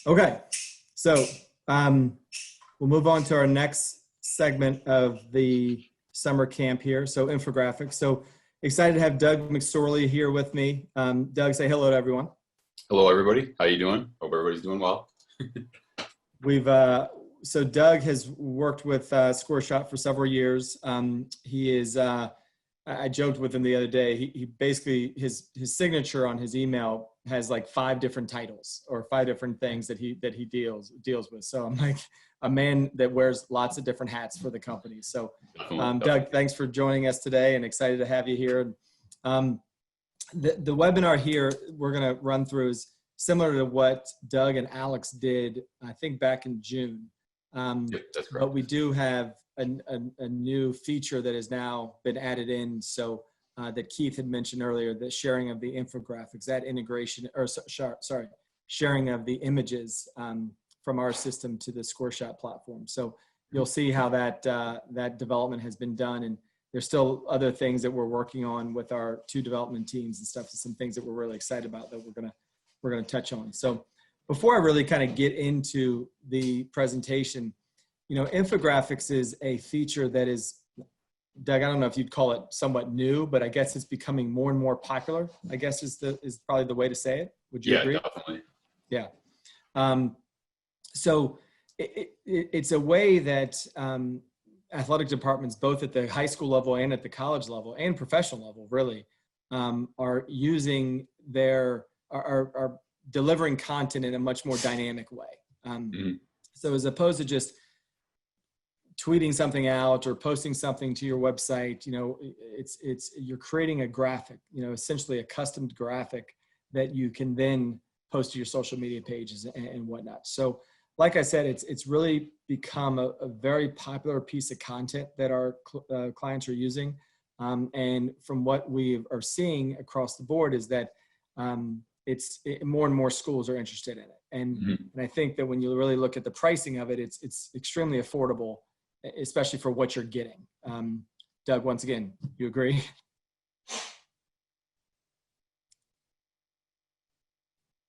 Okay, so we'll move on to our next segment of the summer camp here. So infographics. So excited to have Doug McSorley here with me. Doug, say hello to everyone. Hello, everybody. How you doing? Hope everybody's doing well. So Doug has worked with Scoreshot for several years. He is. I joked with him the other day. He basically his signature on his email has like 5 different titles or 5 different things that he deals with. So I'm like a man that wears lots of different hats for the company. So Doug, thanks for joining us today, and excited to have you here. The webinar here we're going to run through is similar to what Doug and Alex did, I think, back in June. Yep, that's correct. But we do have a new feature that has now been added in. So that Keith had mentioned earlier, the sharing of the infographics, that integration, or sorry, sharing of the images from our system to the Scoreshot platform. So you'll see how that development has been done, and there's still other things that we're working on with our 2 development teams and stuff. Some things that we're really excited about that we're gonna touch on. So before I really kind of get into the presentation, you know, infographics is a feature that is, Doug, I don't know if you'd call it somewhat new, but I guess it's becoming more and more popular, I guess is probably the way to say it. Would you agree? Yeah, definitely. Yeah. So it's a way that athletic departments, both at the high school level and at the college level and professional level, really, are using are delivering content in a much more dynamic way. So as opposed to just tweeting something out or posting something to your website, you know, you're creating a graphic, you know, essentially a custom graphic that you can then post to your social media pages and whatnot. So like I said, it's really become a very popular piece of content that our clients are using. And from what we are seeing across the board is that more and more schools are interested in it. And I think that when you really look at the pricing of it, it's extremely affordable, especially for what you're getting. Doug, once again, you agree?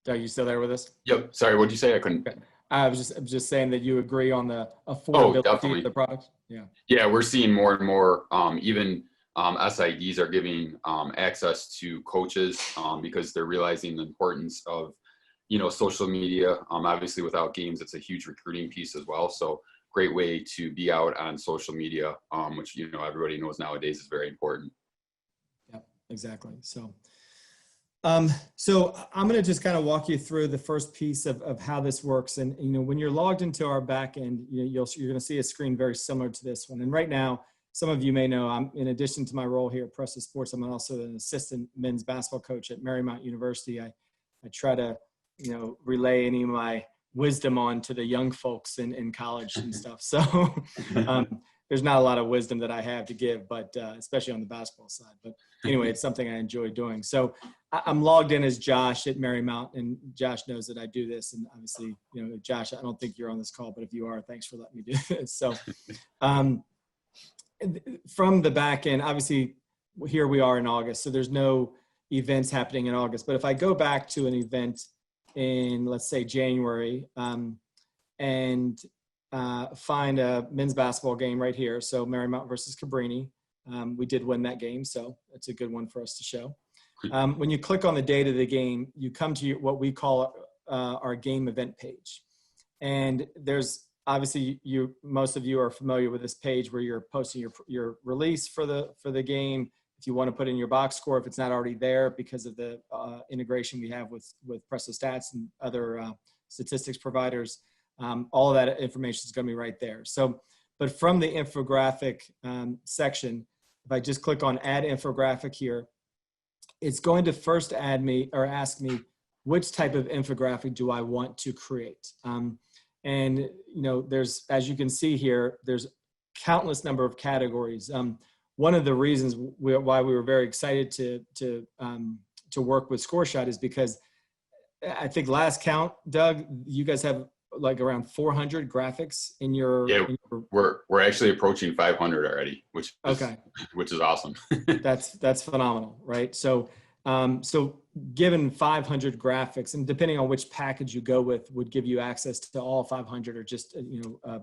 Doug, you still there with us? Yep. Sorry, what'd you say? I couldn't. Okay. I was just saying that you agree on the affordability of the product. Yeah. Yeah, we're seeing more and more, even SIDs are giving access to coaches because they're realizing the importance of, you know, social media. Obviously without games, it's a huge recruiting piece as well. So great way to be out on social media, which, you know, everybody knows nowadays is very important. Yeah, exactly. So I'm going to just kind of walk you through the first piece of how this works. And, you know, when you're logged into our back end, you're going to see a screen very similar to this one. And right now, some of you may know, I'm, in addition to my role here at PrestoSports, I'm also an assistant men's basketball coach at Marymount University. I try to, you know, relay any of my wisdom on to the young folks in college and stuff. So there's not a lot of wisdom that I have to give, but especially on the basketball side. But anyway, it's something I enjoy doing. So I'm logged in as Josh at Marymount, and Josh knows that I do this. And obviously, you know, Josh, I don't think you're on this call, but if you are, thanks for letting me do this. So from the back end, obviously, here we are in August, so there's no events happening in August. But if I go back to an event in, let's say, January, and find a men's basketball game right here. So Marymount versus Cabrini. We did win that game, so it's a good one for us to show. When you click on the date of the game, you come to what we call our game event page. And there's obviously most of you are familiar with this page where you're posting your release for the game. If you want to put in your box score, if it's not already there because of the integration we have with PrestoStats and other statistics providers, all of that information is going to be right there. So, but from the infographic section, if I just click on add infographic here, it's going to first ask me which type of infographic do I want to create. And, you know, there's, as you can see here, there's countless number of categories. One of the reasons why we were very excited to work with Scoreshot is because I think last count, Doug, you guys have like around 400 graphics in your. Yeah, we're actually approaching 500 already, which is awesome. That's phenomenal, right? So So given 500 graphics, and depending on which package you go with, would give you access to all 500 or just a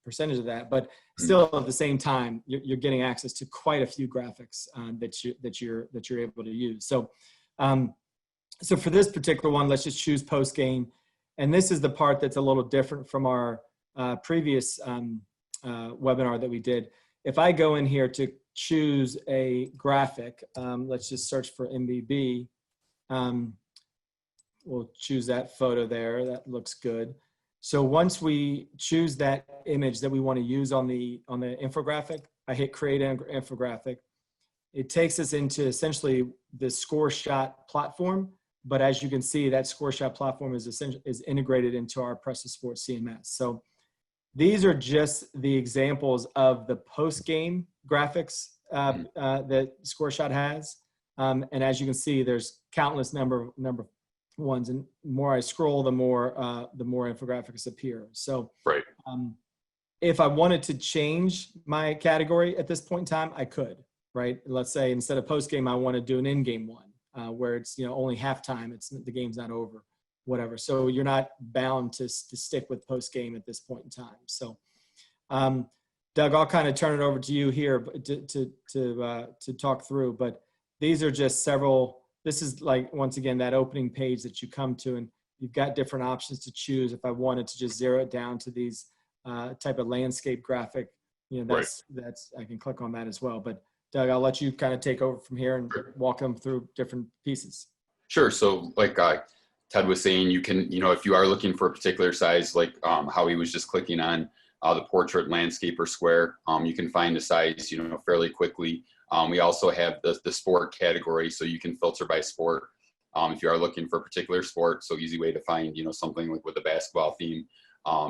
percentage of that. But still, at the same time, you're getting access to quite a few graphics that you're able to use. So so for this particular one, let's just choose post game, and this is the part that's a little different from our previous webinar that we did. If I go in here to choose a graphic, let's just search for MVB. We'll choose that photo there. That looks good. So once we choose that image that we want to use on the infographic, I hit create infographic. It takes us into essentially the Scoreshot platform. But as you can see, that Scoreshot platform is integrated into our PrestoSports CMS. So these are just the examples of the post-game graphics that Scoreshot has. And as you can see, there's countless number of ones. And the more I scroll, the more infographics appear. So Right. If I wanted to change my category at this point in time, I could, right? Let's say instead of post-game, I want to do an in-game one. Where it's only halftime, the game's not over, whatever. So you're not bound to stick with post game at this point in time. So, Doug, I'll kind of turn it over to you here to talk through. But these are just several. This is like once again that opening page that you come to, and you've got different options to choose. If I wanted to just zero it down to these type of landscape graphic, that's I can click on that as well. But Doug, I'll let you kind of take over from here and walk them through different pieces. Sure. So like Ted was saying, you can, if you are looking for a particular size, like how he was just clicking on the portrait, landscape, or square, you can find the size, fairly quickly. We also have the sport category, so you can filter by sport if you are looking for a particular sport. So easy way to find, something like with a basketball theme,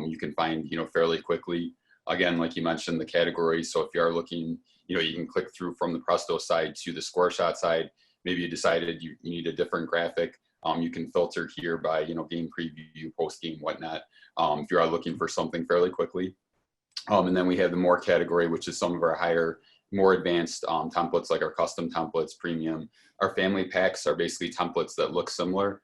you can find, fairly quickly. Again, like you mentioned, the category. So if you are looking, you can click through from the Presto side to the Scoreshot side. Maybe you decided you need a different graphic. You can filter here by, game preview, post game, whatnot. If you are looking for something fairly quickly. And then we have the more category, which is some of our higher, more advanced templates, like our custom templates, premium. Our family packs are basically templates that look similar.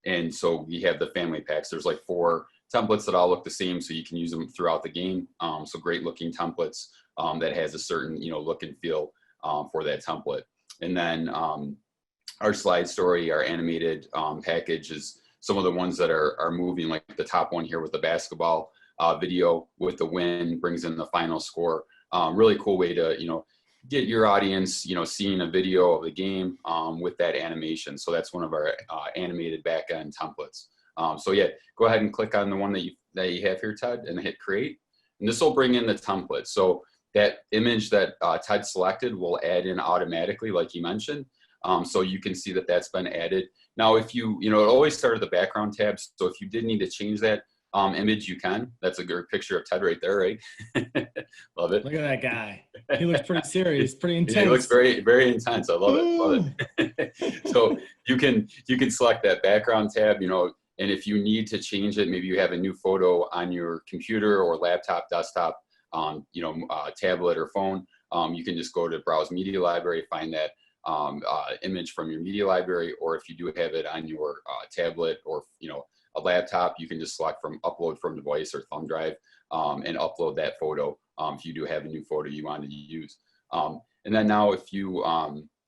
And so we have the family packs. There's like 4 templates that all look the same, so you can use them throughout the game. So great looking templates that has a certain look and feel for that template. And then our slide story, our animated package is some of the ones that are moving, like the top one here with the basketball video with the win brings in the final score. Really cool way to get your audience seeing a video of the game with that animation. So that's one of our animated back end templates. So yeah, go ahead and click on the one that you have here, Ted, and hit create. And this will bring in the template. So that image that Ted selected will add in automatically, like you mentioned. So you can see that that's been added. Now, if it always started the background tab. So if you did need to change that image, you can. That's a good picture of Ted right there, right? Love it. Look at that guy. He looks pretty serious, pretty intense. He looks very, very intense. I love it. Love it. So you can select that background tab, and if you need to change it, maybe you have a new photo on your computer or laptop, desktop, tablet or phone, you can just go to Browse Media Library, find that image from your media library, or if you do have it on your tablet or a laptop, you can just select from upload from device or thumb drive and upload that photo if you do have a new photo you wanted to use. And then now if you,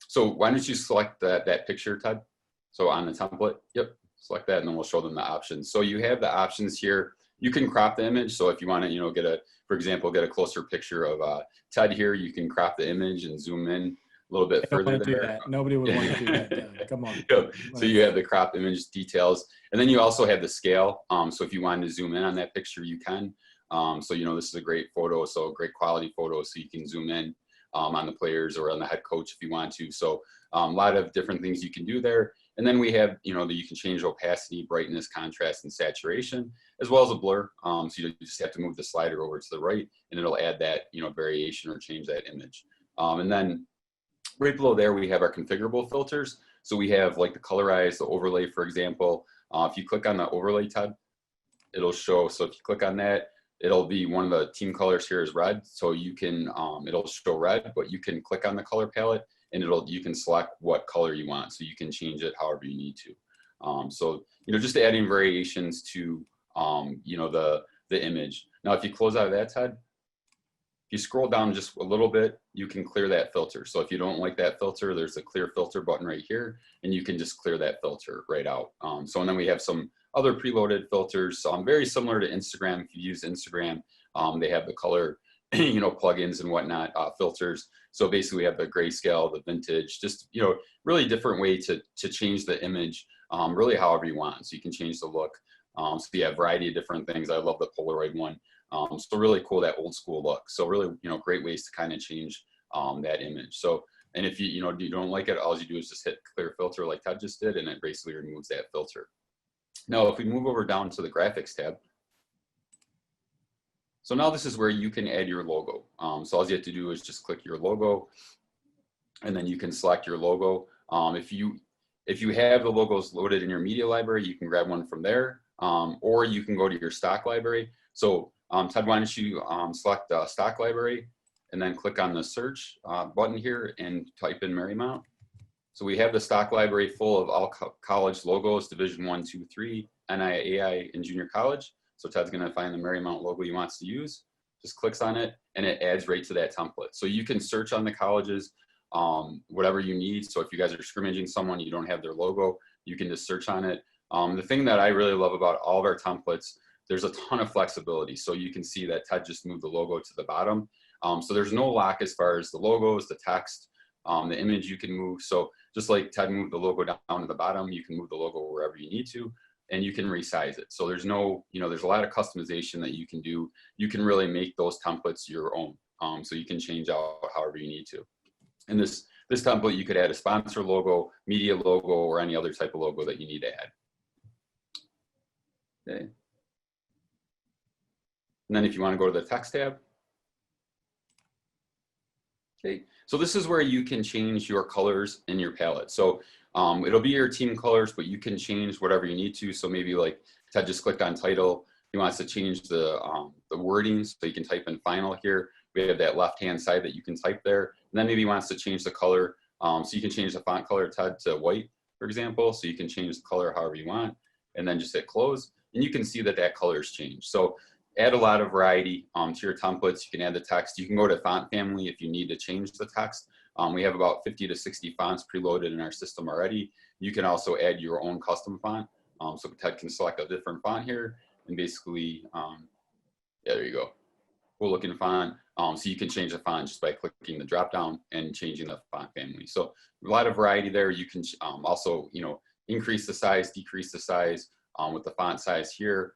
so why don't you select that picture, Ted? So on the template, yep, select that, and then we'll show them the options. So you have the options here. You can crop the image. So if you want to, for example, get a closer picture of Ted here, you can crop the image and zoom in a little bit further. Do that. Nobody would want to do that. Come on. Yep. So you have the cropped image details, and then you also have the scale. So if you wanted to zoom in on that picture, you can. So this is a great photo, so great quality photo, so you can zoom in on the players or on the head coach if you want to. So a lot of different things you can do there. And then we have, that you can change opacity, brightness, contrast, and saturation, as well as a blur. So you just have to move the slider over to the right, and it'll add that, variation or change that image. And then right below there, we have our configurable filters. So we have like the colorize, the overlay, for example. If you click on the overlay tab, it'll show. So if you click on that, it'll be one of the team colors here is red. So you can, it'll show red, but you can click on the color palette and you can select what color you want. So you can change it however you need to. So, just adding variations to, the image. Now, if you close out of that, Ted, if you scroll down just a little bit, you can clear that filter. So if you don't like that filter, there's a clear filter button right here, and you can just clear that filter right out. And then we have some other preloaded filters, very similar to Instagram. If you use Instagram, they have the color, plugins and whatnot, filters. So basically we have the grayscale, the vintage, just, really different way to change the image, really however you want. So you can change the look. So you have a variety of different things. I love the Polaroid one. So really cool, that old school look. So really, great ways to kind of change that image. So, and if you don't like it, all you do is just hit clear filter like Ted just did, and it basically removes that filter. Now, if we move over down to the graphics tab, so now this is where you can add your logo. So all you have to do is just click your logo, and then you can select your logo. If you have the logos loaded in your media library, you can grab one from there, or you can go to your stock library. So Ted, why don't you select stock library, and then click on the search button here and type in Marymount. So we have the stock library full of all college logos, Division 1, 2, 3, NIAI, and junior college. So Ted's going to find the Marymount logo he wants to use, just clicks on it, and it adds right to that template. So you can search on the colleges, whatever you need. So if you guys are scrimmaging someone, you don't have their logo, you can just search on it. The thing that I really love about all of our templates, there's a ton of flexibility. So you can see that Ted just moved the logo to the bottom. So there's no lock as far as the logos, the text, the image you can move. So just like Ted moved the logo down to the bottom, you can move the logo wherever you need to, and you can resize it. So there's no, there's a lot of customization that you can do. You can really make those templates your own. So you can change out however you need to. And this template, you could add a sponsor logo, media logo, or any other type of logo that you need to add. Okay. And then if you want to go to the text tab. Okay, so this is where you can change your colors in your palette. So it'll be your team colors, but you can change whatever you need to. So maybe like Ted just clicked on title. He wants to change the wording, so you can type in final here. We have that left-hand side that you can type there. And then maybe he wants to change the color. So you can change the font color, Ted, to white, for example. So you can change the color however you want, and then just hit close. And you can see that that color has changed. So add a lot of variety to your templates. You can add the text. You can go to font family if you need to change the text. We have about 50 to 60 fonts preloaded in our system already. You can also add your own custom font. So Ted can select a different font here, and basically, yeah, there you go. Cool looking font. So you can change the font just by clicking the drop down and changing the font family. So a lot of variety there. You can also, increase the size, decrease the size with the font size here.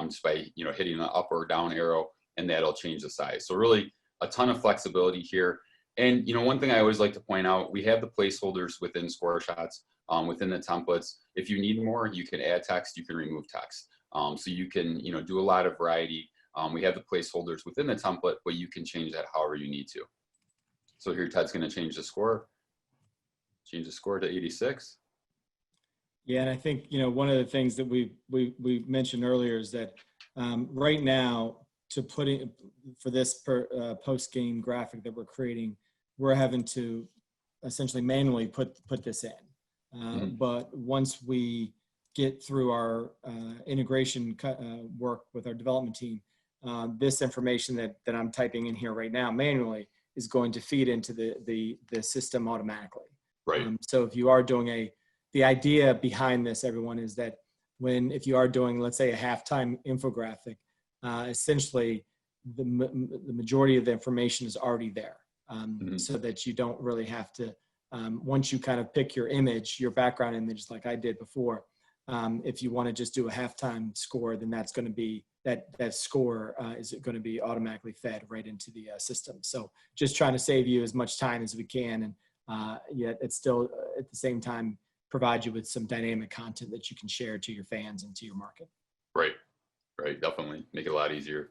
Just by hitting the up or down arrow, and that'll change the size. So really a ton of flexibility here. And one thing I always like to point out, we have the placeholders within Scoreshots, within the templates. If you need more, you can add text, you can remove text. So you can do a lot of variety. We have the placeholders within the template, but you can change that however you need to. So here Ted's going to change the score to 86. Yeah, and I think one of the things that we mentioned earlier is that right now, to put in for this post game graphic that we're creating, we're having to essentially manually put this in. But once we get through our integration work with our development team, this information that I'm typing in here right now manually is going to feed into the system automatically. Right. So if you are doing the idea behind this, everyone, is that if you are doing, let's say, a halftime infographic, essentially the majority of the information is already there, so that you don't really have to, once you kind of pick your image, your background image, like I did before, if you want to just do a halftime score, then that's going to be, that score is going to be automatically fed right into the system. So just trying to save you as much time as we can, and yet it's still at the same time provide you with some dynamic content that you can share to your fans and to your market. Right, definitely make it a lot easier.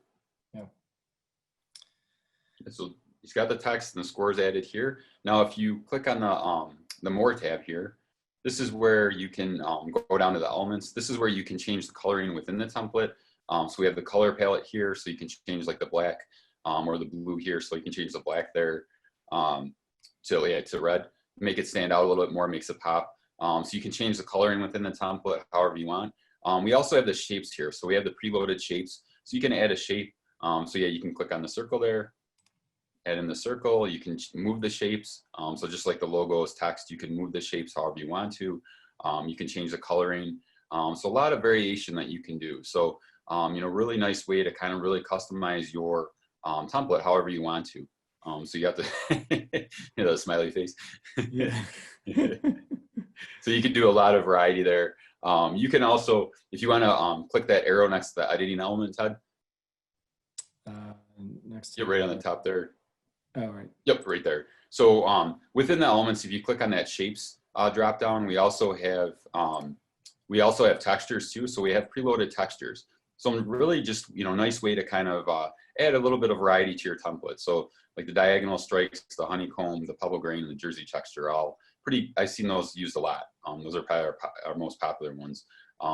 Yeah. So he's got the text and the scores added here. Now, if you click on the more tab here, this is where you can go down to the elements. This is where you can change the coloring within the template. So we have the color palette here, so you can change like the black or the blue here, so you can change the black there to red. make it stand out a little bit more, makes it pop. So you can change the coloring within the template however you want. We also have the shapes here. So we have the preloaded shapes. So you can add a shape. So yeah, you can click on the circle there, add in the circle. You can move the shapes. So just like the logos, text, you can move the shapes however you want to. You can change the coloring. So a lot of variation that you can do. So, really nice way to kind of really customize your template however you want to. So you have to, the smiley face. Yeah. So you can do a lot of variety there. You can also, if you want to click that arrow next to the editing element, Ted. Next to right on the top there. Oh, right. Yep, right there. So within the elements, if you click on that shapes drop down, we also have textures too. So we have preloaded textures. So really just, nice way to kind of add a little bit of variety to your template. So like the diagonal strikes, the honeycomb, the pebble grain, and the jersey texture, all pretty, I've seen those used a lot. Those are probably our most popular ones,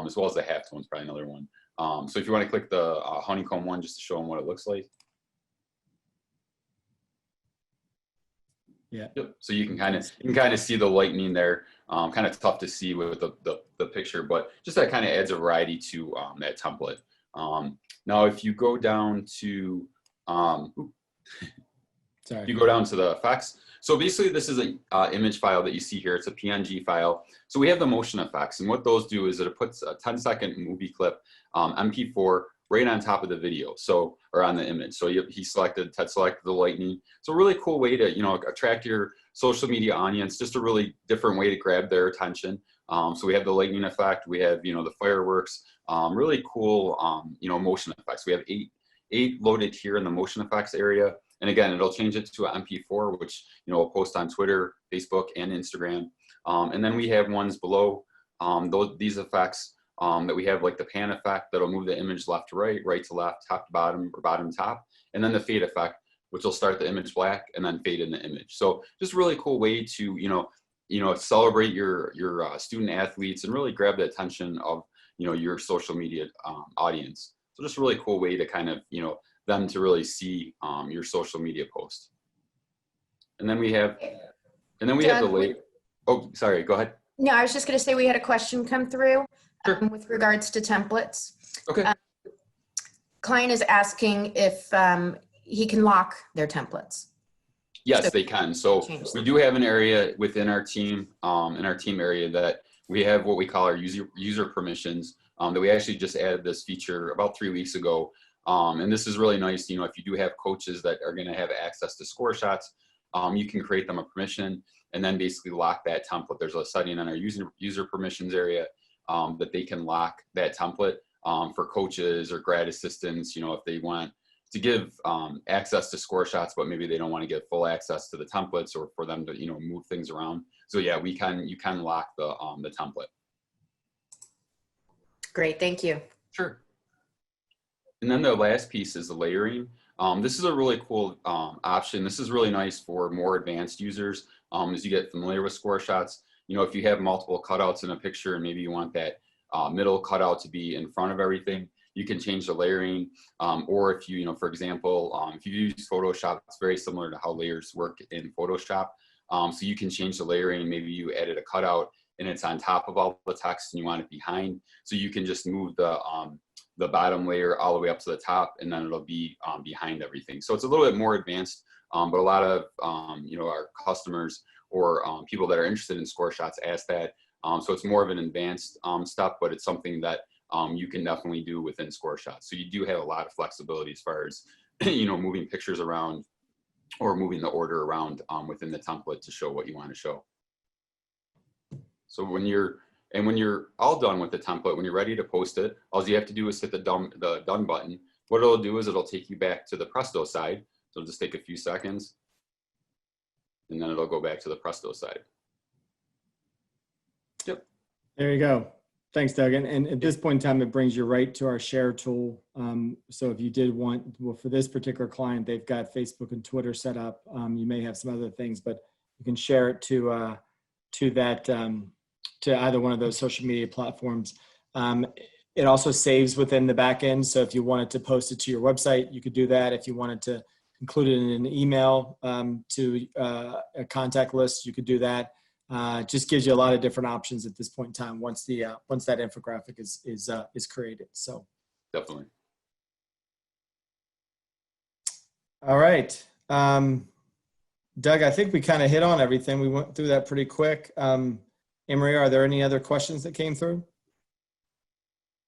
as well as the halftone's probably another one. So if you want to click the honeycomb one just to show them what it looks like. Yeah. Yep. So you can kind of see the lightning there. Kind of tough to see with the picture, but just that kind of adds a variety to that template. Now, if you go down to if you go down to the effects, so basically this is a image file that you see here. It's a PNG file. So we have the motion effects, and what those do is that it puts a 10-second movie clip, MP4, right on top of the video, so, or on the image. So Ted selected the lightning. So a really cool way to, attract your social media audience, just a really different way to grab their attention. So we have the lightning effect, we have, the fireworks, really cool, motion effects. We have eight loaded here in the motion effects area. And again, it'll change it to an MP4, which, we'll post on Twitter, Facebook, and Instagram. And then we have ones below these effects that we have, like the pan effect that'll move the image left to right, right to left, top to bottom, or bottom to top. And then the fade effect, which will start the image black and then fade in the image. So just really cool way to, celebrate your student athletes and really grab the attention of, your social media audience. So just a really cool way to kind of, them to really see your social media post. And then we have, the late, oh, sorry, go ahead. No, I was just going to say we had a question come through with regards to templates. Okay. Client is asking if he can lock their templates. Yes, they can. So we do have an area within our team, in our team area, that we have what we call our user permissions, that we actually just added this feature about 3 weeks ago. And this is really nice. If you do have coaches that are going to have access to score shots, you can create them a permission and then basically lock that template. There's a setting on our user permissions area that they can lock that template for coaches or grad assistants, if they want to give access to score shots, but maybe they don't want to get full access to the templates, or for them to, move things around. So yeah, you can lock the template. Great, thank you. Sure. And then the last piece is the layering. This is a really cool option. This is really nice for more advanced users as you get familiar with score shots. If you have multiple cutouts in a picture and maybe you want that middle cutout to be in front of everything, you can change the layering. Or if you, for example, if you use Photoshop, it's very similar to how layers work in Photoshop. So you can change the layering. Maybe you added a cutout and it's on top of all the text and you want it behind. So you can just move the bottom layer all the way up to the top, and then it'll be behind everything. So it's a little bit more advanced, but a lot of our customers or people that are interested in score shots ask that. So it's more of an advanced step, but it's something that you can definitely do within score shots. So you do have a lot of flexibility as far as moving pictures around or moving the order around within the template to show what you want to show. So when you're all done with the template, when you're ready to post it, all you have to do is hit the done button. What it'll do is it'll take you back to the Presto side. So it'll just take a few seconds, and then it'll go back to the Presto side. Yep. There you go. Thanks, Doug. And at this point in time, it brings you right to our share tool. So if you did want, well, for this particular client, they've got Facebook and Twitter set up. You may have some other things, but you can share it to that, to either one of those social media platforms. It also saves within the back end. So if you wanted to post it to your website, you could do that. If you wanted to include it in an email to a contact list, you could do that. Just gives you a lot of different options at this point in time once that infographic is created. So Definitely. all right. Doug, I think we kind of hit on everything. We went through that pretty quick. Emery, are there any other questions that came through?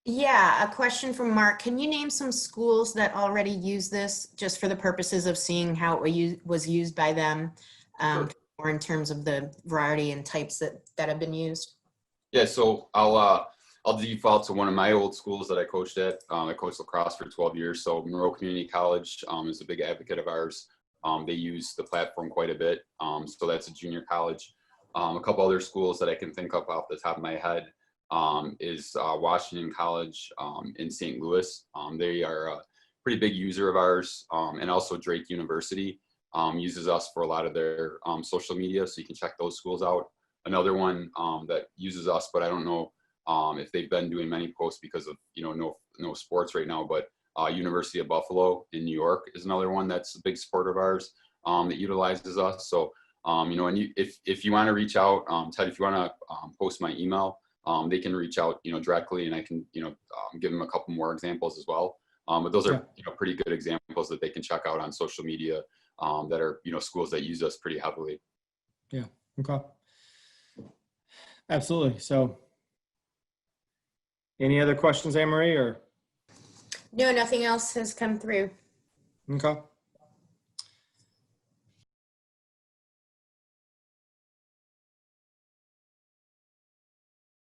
Yeah, a question from Mark. Can you name some schools that already use this just for the purposes of seeing how it was used by them, Sure. or in terms of the variety and types that have been used? Yeah, so I'll default to one of my old schools that I coached at. I coached lacrosse for 12 years. So Monroe Community College is a big advocate of ours. They use the platform quite a bit. So that's a junior college. A couple other schools that I can think of off the top of my head is Washington College in St. Louis. They are a pretty big user of ours, and also Drake University uses us for a lot of their social media, so you can check those schools out. Another one that uses us, but I don't know if they've been doing many posts because of no sports right now, but University of Buffalo in New York is another one that's a big supporter of ours that utilizes us. So and if you want to reach out, Ted, if you want to post my email, they can reach out directly, and I can give them a couple more examples as well. But those are pretty good examples that they can check out on social media that are schools that use us pretty heavily. Yeah. Okay. Absolutely. So, any other questions, Anne-Marie, or? No, nothing else has come through. Okay.